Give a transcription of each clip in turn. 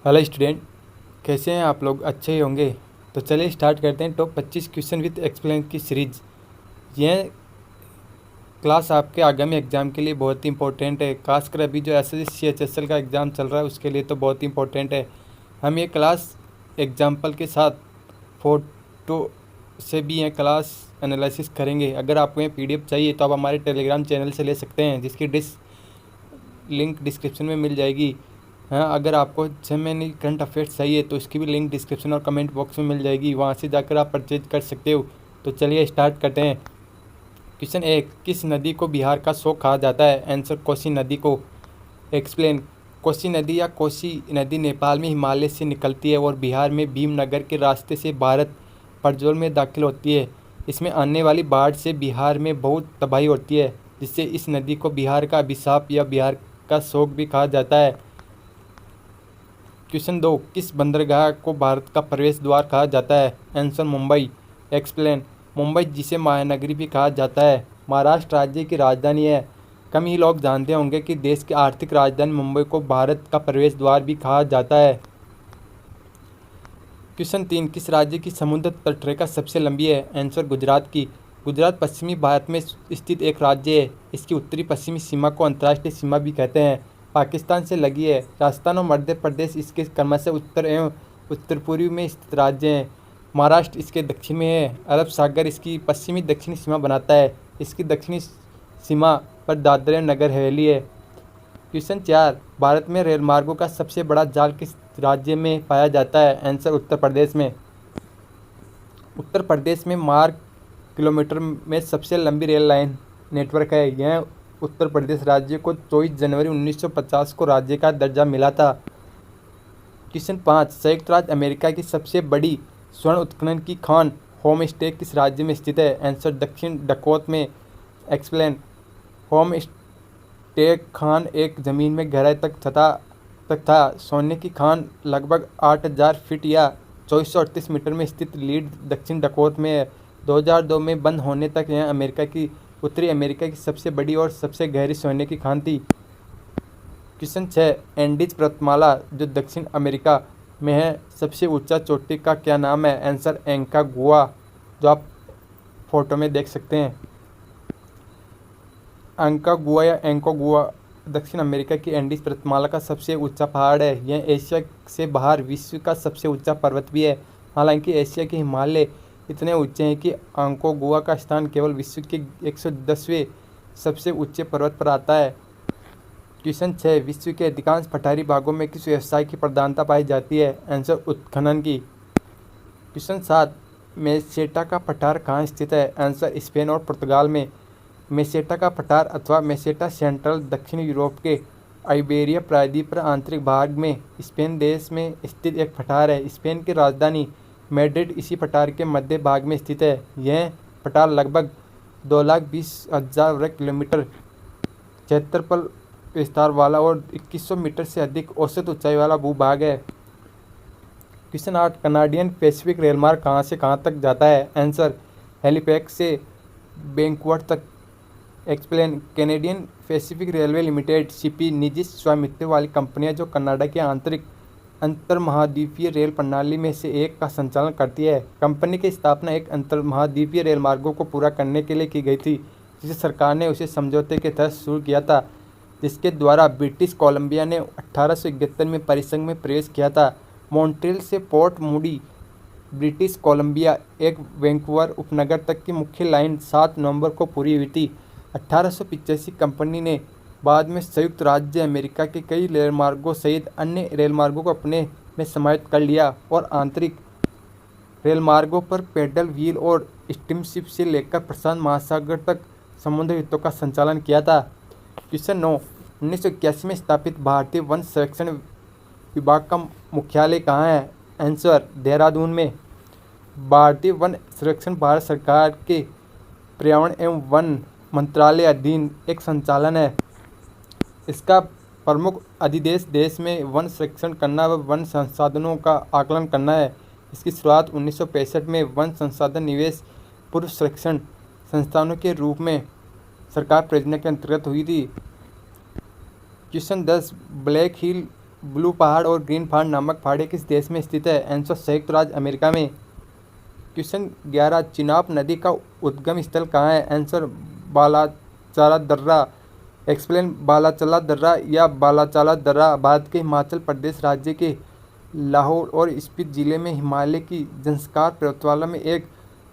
Hello student, कैसे हैं आप लोग? अच्छे ही होंगे। तो चलिए स्टार्ट करते हैं टॉप 25 क्वेश्चन विद एक्सप्लेन की सीरीज। यह क्लास आपके आगामी एग्ज़ाम के लिए बहुत ही इंपॉर्टेंट है, खासकर अभी जो एसएससी CHSL का एग्ज़ाम चल रहा है उसके लिए तो बहुत ही इंपॉर्टेंट है। हम ये क्लास एग्जाम्पल के साथ फ़ोटो से भी यह क्लास एनालिसिस करेंगे। अगर आपको ये PDF चाहिए तो आप हमारे टेलीग्राम चैनल से ले सकते हैं, जिसकी लिंक डिस्क्रिप्शन में मिल जाएगी। हाँ, अगर आपको जेन्युइन करंट अफेयर्स चाहिए तो इसकी भी लिंक डिस्क्रिप्शन और कमेंट बॉक्स में मिल जाएगी, वहाँ से जाकर आप परचेज कर सकते हो। तो चलिए स्टार्ट करते हैं। क्वेश्चन 1, किस नदी को बिहार का शोक कहा जाता है? आंसर, कोसी नदी को। एक्सप्लेन। कोसी नदी या कोसी नदी नेपाल में हिमालय से निकलती है और बिहार में भीमनगर के रास्ते से भारत परजोल में दाखिल होती है। इसमें आने वाली बाढ़ से बिहार में बहुत तबाही होती है, जिससे इस नदी को बिहार का अभिशाप या बिहार का शोक भी कहा जाता है। क्वेश्चन 2, किस बंदरगाह को भारत का प्रवेश द्वार कहा जाता है? आंसर, मुंबई। एक्सप्लेन। मुंबई, जिसे महानगरी भी कहा जाता है, महाराष्ट्र राज्य की राजधानी है। कम ही लोग जानते होंगे कि देश की आर्थिक राजधानी मुंबई को भारत का प्रवेश द्वार भी कहा जाता है। क्वेश्चन 3, किस राज्य की समुद्र तटरेखा सबसे लंबी है? आंसर, गुजरात की। गुजरात पश्चिमी भारत में स्थित एक राज्य है। इसकी उत्तरी पश्चिमी सीमा को अंतर्राष्ट्रीय सीमा भी कहते हैं। पाकिस्तान से लगी है। राजस्थान और मध्य प्रदेश इसके क्रमशः उत्तर एवं उत्तर पूर्वी में स्थित राज्य हैं। महाराष्ट्र इसके दक्षिण में है। अरब सागर इसकी पश्चिमी दक्षिणी सीमा बनाता है। इसकी दक्षिणी सीमा पर दादरा और नगर हवेली है। क्वेश्चन 4, भारत में रेल मार्गों का सबसे बड़ा जाल किस राज्य में पाया जाता है? आंसर, उत्तर प्रदेश में। उत्तर प्रदेश में मार्ग किलोमीटर में सबसे लंबी रेल लाइन नेटवर्क है। यह उत्तर प्रदेश राज्य को 24 जनवरी 1950 को राज्य का दर्जा मिला था। क्वेश्चन 5, संयुक्त राज्य अमेरिका की सबसे बड़ी स्वर्ण उत्खनन की खान होम स्टे किस राज्य में स्थित है? आंसर, दक्षिण डकोत में। एक्सप्लेन। होम स्टे खान एक ज़मीन में गहराई तक था। सोने की खान लगभग 8000 फीट या 2438 मीटर में स्थित लीड दक्षिण डकोत में है। 2002 में बंद होने तक यह उत्तरी अमेरिका की सबसे बड़ी और सबसे गहरी सोने की खान थी। क्वेश्चन 6, एंडीज पर्वतमाला जो दक्षिण अमेरिका में है, सबसे ऊंचा चोटी का क्या नाम है? आंसर, एंकागुआ, जो आप फोटो में देख सकते हैं। अंकागुआ या एंकागुआ दक्षिण अमेरिका की एंडीज पर्वतमाला का सबसे ऊंचा पहाड़ है। यह एशिया से बाहर विश्व का सबसे ऊंचा पर्वत भी है। हालांकि एशिया के हिमालय इतने ऊंचे हैं कि अंकागुआ का स्थान केवल विश्व के 110वें सबसे ऊंचे पर्वत पर आता है। क्वेश्चन 6, विश्व के अधिकांश पठारी भागों में किस व्यवसाय की प्रधानता पाई जाती है? आंसर, उत्खनन की। क्वेश्चन 7, मेसेटा का पठार कहाँ स्थित है? आंसर, स्पेन और पुर्तगाल में। मेसेटा का पठार अथवा मेसेटा सेंट्रल दक्षिण यूरोप के आइबेरिया प्रायद्वीप पर आंतरिक भाग में स्पेन देश में स्थित एक पठार है। स्पेन की राजधानी मैड्रिड इसी पठार के मध्य भाग में स्थित है। यह पठार लगभग 2,20,000 वर्ग किलोमीटर क्षेत्रफल विस्तार वाला और 2100 मीटर से अधिक औसत ऊंचाई वाला भूभाग है। क्वेश्चन 8, कनाडियन पैसिफिक रेलमार्ग कहाँ से कहाँ तक जाता है? आंसर, हैलिफैक्स से वैंकूवर तक। Explain. Canadian Pacific railway limited CP निजी स्वामित्व वाली कंपनियां जो कनाडा के आंतरिक अंतर्महाद्वीपीय रेल प्रणाली में से एक का संचालन करती है। कंपनी की स्थापना एक अंतर्महाद्वीपीय रेल मार्गों को पूरा करने के लिए की गई थी, जिसे सरकार ने उसे समझौते के तहत शुरू किया था, जिसके द्वारा ब्रिटिश कोलंबिया ने 1871 में परिसंघ में प्रवेश किया था। मॉन्ट्रियल से पोर्ट मूडी ब्रिटिश कोलंबिया एक वैंकूवर उपनगर तक की मुख्य लाइन 7 नवंबर को पूरी हुई थी। 1885 कंपनी ने बाद में संयुक्त राज्य अमेरिका के कई रेलमार्गों सहित अन्य रेलमार्गों को अपने में समाहित कर लिया और आंतरिक रेलमार्गों पर पैडल व्हील और स्टीमशिप से लेकर प्रशांत महासागर तक समुद्री हितों का संचालन किया था। क्वेश्चन 9, 1981 में स्थापित भारतीय वन संरक्षण विभाग का मुख्यालय कहाँ है? आंसर, देहरादून में। भारतीय वन संरक्षण भारत सरकार के पर्यावरण एवं वन मंत्रालय अधीन एक संचालन है। इसका प्रमुख अधिदेश देश में वन संरक्षण करना व वन संसाधनों का आकलन करना है। इसकी शुरुआत 1965 में वन संसाधन निवेश पूर्व संरक्षण संस्थानों के रूप में सरकार परियोजना के अंतर्गत हुई थी। क्वेश्चन 10, ब्लैक हिल ब्लू पहाड़ और ग्रीन पहाड़ नामक पहाड़ी किस देश में स्थित है? आंसर संयुक्त राज्य अमेरिका में। क्वेश्चन 11, चिनाब नदी का उद्गम स्थल कहाँ है? आंसर बालाचाला दर्रा। एक्सप्लेन बालाचाला दर्रा या बालाचाला दर्रा भारत के हिमाचल प्रदेश राज्य के लाहौर और स्पीति जिले में हिमालय की जंस्कार पर्वतमाला में एक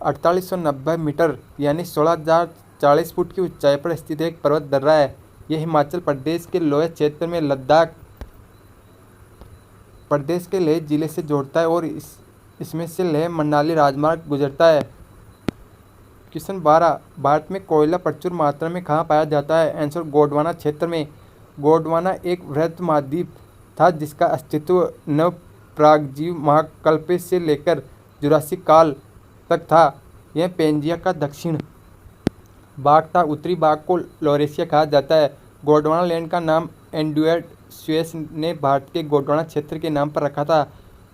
4890 मीटर यानी 16,040 फुट की ऊंचाई पर स्थित एक पर्वत दर्रा है। यह हिमाचल प्रदेश के लोहे क्षेत्र में लद्दाख प्रदेश के लेह जिले से जोड़ता है और इसमें से लेह मनाली राजमार्ग गुजरता है। क्वेश्चन 12, भारत में कोयला प्रचुर मात्रा में कहाँ पाया जाता है? आंसर गोंडवाना क्षेत्र में। गोंडवाना एक वृहद महाद्वीप था जिसका अस्तित्व नव प्रागजीव महाकल्प से लेकर जुरासिक काल तक था। यह पेंजिया का दक्षिण भाग था। उत्तरी भाग को लॉरेशिया कहा जाता है। गोंडवाना लैंड का नाम एडवर्ड स्वेस ने भारत के गोंडवाना क्षेत्र के नाम पर रखा था।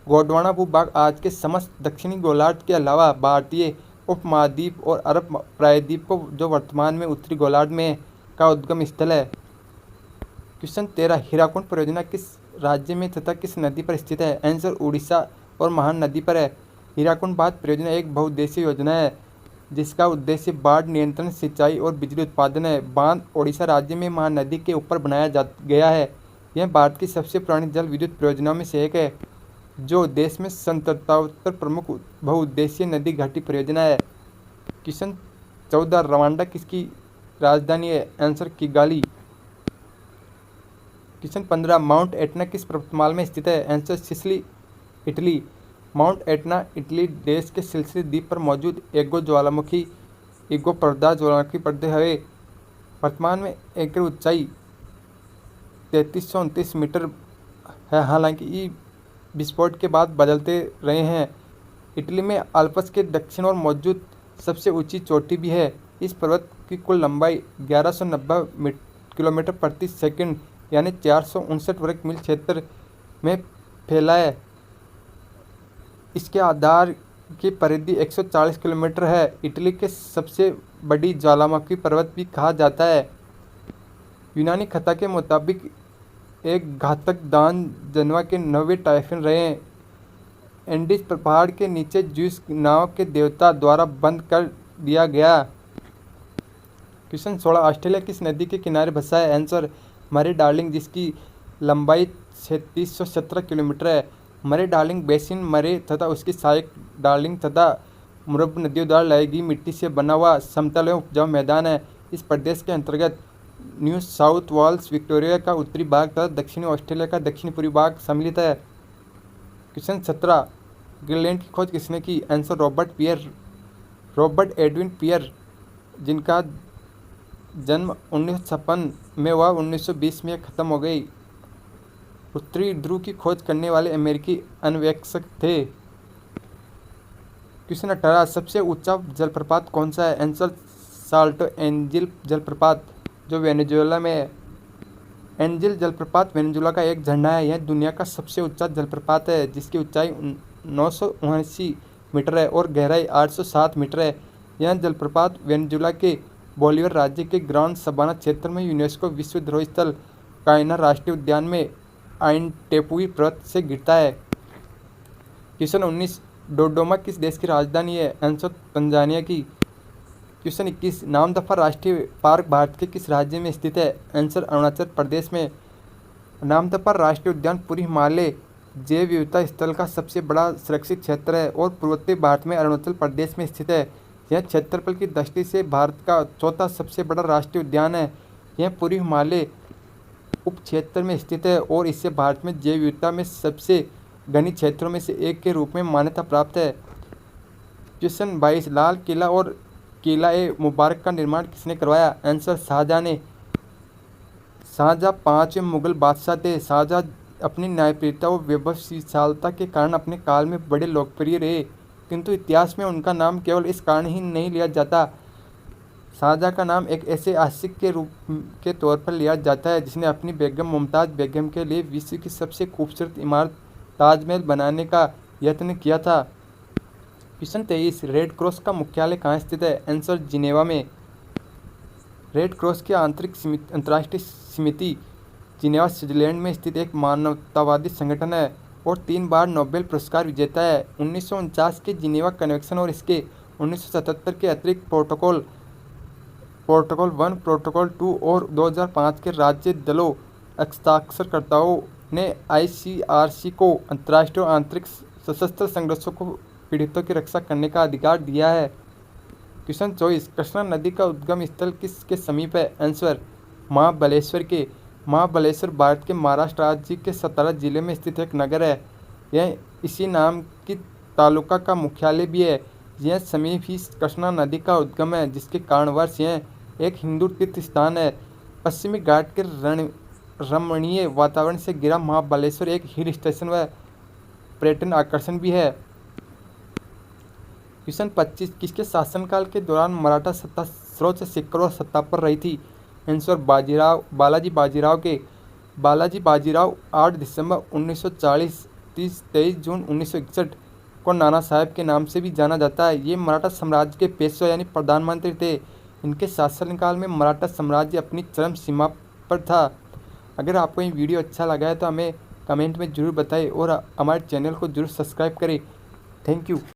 गोंडवाना भूभाग आज के समस्त दक्षिणी गोलार्ध के अलावा भारतीय उपमहाद्वीप और अरब प्रायद्वीप को जो वर्तमान में उत्तरी गोलार्ध में का उद्गम स्थल है। क्वेश्चन 13, हीराकुंड परियोजना किस राज्य में तथा किस नदी पर स्थित है? आंसर उड़ीसा और महान नदी पर है। हीराकुंड बांध परियोजना एक बहुउद्देशीय योजना है जिसका उद्देश्य बाढ़ नियंत्रण, सिंचाई और बिजली उत्पादन है। बांध ओडिशा राज्य में महानदी के ऊपर बनाया गया है। यह भारत की सबसे पुरानी जल विद्युत परियोजनाओं में से एक है जो देश में संततोत्तर प्रमुख बहुउद्देशीय नदी घाटी परियोजना है। क्वेश्चन 14, रवांडा किसकी राजधानी है? Answer Kigali. Question 15, mount Etna किस पर्वतमाला में स्थित है? Answer Sicily, Italy. Mount Etna Italy देश के सिसिली द्वीप पर मौजूद एगो पर्वतदार ज्वालामुखी पर्वत है। वर्तमान में एक ऊंचाई 3329 मीटर है। हालांकि ये विस्फोट के बाद बदलते रहे हैं। इटली में आल्प्स के दक्षिण और मौजूद सबसे ऊंची चोटी भी है। इस पर्वत की कुल लंबाई 1190 किलोमीटर प्रति सेकंड यानी 459 वर्ग मील क्षेत्र में फैला है। इसके आधार की परिधि 140 किलोमीटर है। इटली के सबसे बड़ी ज्वालामुखी पर्वत भी कहा जाता है। यूनानी कथा के मुताबिक एक घातक दान जनवा के 9वें टाइफन रहे हैं। एंडीज पहाड़ के नीचे ज्यूस नाव के देवता द्वारा बंद कर दिया गया। क्वेश्चन 16, ऑस्ट्रेलिया किस नदी के किनारे बसा है? आंसर मरे डार्लिंग जिसकी लंबाई 3617 किलोमीटर है। मरे डार्लिंग बेसिन मरे तथा उसकी सहायक डार्लिंग तथा मुरब नदियों द्वारा लाई गई मिट्टी से बना हुआ समतल एवं उपजाऊ मैदान है। इस प्रदेश के अंतर्गत न्यू साउथ वेल्स, विक्टोरिया का उत्तरी भाग तथा दक्षिणी ऑस्ट्रेलिया का दक्षिण पूर्वी भाग सम्मिलित है। क्वेश्चन 17, ग्रीनलैंड की खोज किसने की? आंसर रॉबर्ट एडविन पियर जिनका जन्म 1956 में हुआ, 1920 में ख़त्म हो गई। उत्तरी ध्रुव की खोज करने वाले अमेरिकी अन्वेषक थे। क्वेश्चन 18, सबसे ऊंचा जलप्रपात कौन सा है? आंसर साल्टो एंजिल जलप्रपात जो वेनेजुएला में है। एंजिल जलप्रपात वेनेजुएला का एक झरना है। यह दुनिया का सबसे ऊंचा जलप्रपात है जिसकी ऊंचाई 979 मीटर है और गहराई 807 मीटर है। यह जलप्रपात वेनेजुएला के बोलीविया राज्य के ग्रांड सबाना क्षेत्र में यूनेस्को विश्व धरोहर स्थल कायना राष्ट्रीय उद्यान में आइनटेपुई पर्वत से गिरता है। क्वेश्चन 19, डोडोमा किस देश की राजधानी है? आंसर तंजानिया की। क्वेश्चन 21, नामदफा राष्ट्रीय पार्क भारत के किस राज्य में स्थित है? आंसर अरुणाचल प्रदेश में। नामदफा राष्ट्रीय उद्यान पूर्वी हिमालय जैव विविधता स्थल का सबसे बड़ा सुरक्षित क्षेत्र है और पूर्वोत्तर भारत में अरुणाचल प्रदेश में स्थित है। यह क्षेत्रफल की दृष्टि से भारत का चौथा सबसे बड़ा राष्ट्रीय उद्यान है। यह पूर्वी हिमालय उप क्षेत्र में स्थित है और इससे भारत में जैव विविधता में सबसे घनी क्षेत्रों में से एक के रूप में मान्यता प्राप्त है। क्वेश्चन 22, लाल किला और किला ए मुबारक का निर्माण किसने करवाया? आंसर शाहजहां ने। शाहजहां 5वें मुगल बादशाह थे। शाहजहां अपनी न्यायप्रियता और वैभवशालता के कारण अपने काल में बड़े लोकप्रिय रहे, किंतु इतिहास में उनका नाम केवल इस कारण ही नहीं लिया जाता। शाहजहां का नाम एक ऐसे आशिक के रूप के तौर पर लिया जाता है जिसने अपनी बेगम मुमताज़ बेगम के लिए विश्व की सबसे खूबसूरत इमारत ताजमहल बनाने का यत्न किया था। क्वेश्चन 23, रेड क्रॉस का मुख्यालय कहाँ स्थित है? आंसर जिनेवा में। रेड क्रॉस की अंतर्राष्ट्रीय समिति जिनेवा स्विट्जरलैंड में स्थित एक मानवतावादी संगठन है और 3 बार नोबेल पुरस्कार विजेता है। 1949 के जिनेवा कन्वेंशन और इसके 1977 के अतिरिक्त प्रोटोकॉल 1, प्रोटोकॉल 2 और 2005 के राज्य दलों हस्ताक्षरकर्ताओं ने ICRC को अंतर्राष्ट्रीय और आंतरिक सशस्त्र संघर्षों को पीड़ितों की रक्षा करने का अधिकार दिया है। क्वेश्चन 24, कृष्णा नदी का उद्गम स्थल किसके समीप है? आंसर महाबलेश्वर के। महाबलेश्वर भारत के महाराष्ट्र राज्य के सतारा जिले में स्थित एक नगर है। यह इसी नाम की तालुका का मुख्यालय भी है। यह समीप ही कृष्णा नदी का उद्गम है, जिसके कारणवश यह एक हिंदू तीर्थ स्थान है। पश्चिमी घाट के रमणीय वातावरण से घिरा महाबलेश्वर एक हिल स्टेशन व पर्यटन आकर्षण भी है। क्वेश्चन 25, किसके शासनकाल के दौरान मराठा सत्ता सर्वोच्च शिखर और सत्ता पर रही थी? आंसर बालाजी बाजीराव के। बालाजी बाजीराव 8 दिसंबर 1940 23 जून 1961 को नाना साहेब के नाम से भी जाना जाता है। ये मराठा साम्राज्य के पेशवा यानी प्रधानमंत्री थे। इनके शासनकाल में मराठा साम्राज्य अपनी चरम सीमा पर था। अगर आपको ये वीडियो अच्छा लगा है तो हमें कमेंट में ज़रूर बताएं और हमारे चैनल को जरूर सब्सक्राइब करें। Thank you.